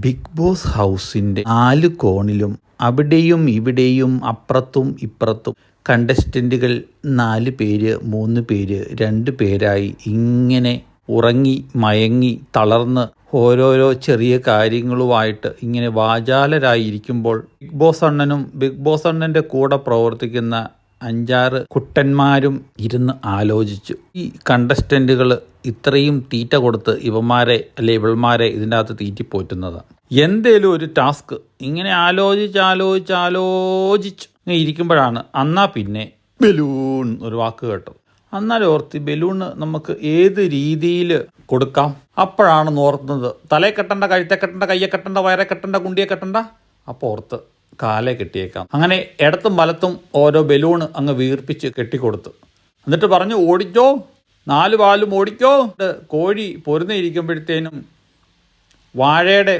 Big boss ഹൗസിൻ്റെ 4 കോണിലും അവിടെയും ഇവിടെയും അപ്പുറത്തും ഇപ്പുറത്തും കണ്ടസ്റ്റൻറ്റുകൾ 4 പേര് 3 പേര് 2 പേരായി ഇങ്ങനെ ഉറങ്ങി മയങ്ങി തളർന്ന് ഓരോരോ ചെറിയ കാര്യങ്ങളുമായിട്ട് ഇങ്ങനെ വാചാലരായിരിക്കുമ്പോൾ ബിഗ് ബോസ് അണ്ണൻ്റെ കൂടെ പ്രവർത്തിക്കുന്ന 5-6 കുട്ടന്മാരും ഇരുന്ന് ആലോചിച്ചു. ഈ കണ്ടസ്റ്റൻറ്റുകൾ ഇത്രയും തീറ്റ കൊടുത്ത് ഇവന്മാരെ ഇതിൻ്റെ അകത്ത് തീറ്റിപ്പോറ്റുന്നതാണ്. എന്തേലും ഒരു ടാസ്ക് ഇങ്ങനെ ആലോചിച്ച് ഇരിക്കുമ്പോഴാണ് എന്നാ പിന്നെ ബലൂൺ ഒരു വാക്ക് കേട്ടത്. എന്നാലും ഓർത്ത് ബലൂണ് നമുക്ക് ഏത് രീതിയിൽ കൊടുക്കാം. അപ്പോഴാണ് ഓർത്തുന്നത് തലയെ കെട്ടണ്ട, കഴുത്തെ കെട്ടണ്ട, കയ്യെ കെട്ടണ്ട, വയറെ കെട്ടണ്ട, കുണ്ടിയെ കെട്ടണ്ട. അപ്പോൾ ഓർത്ത് കാലെ കെട്ടിയേക്കാം. അങ്ങനെ ഇടത്തും വലത്തും ഓരോ ബലൂൺ അങ്ങ് വീർപ്പിച്ച് കെട്ടിക്കൊടുത്തു. എന്നിട്ട് പറഞ്ഞു ഓടിക്കോ, 4 പാലും ഓടിക്കോ. കോഴി പൊരുന്നിരിക്കുമ്പോഴത്തേനും വാഴയുടെ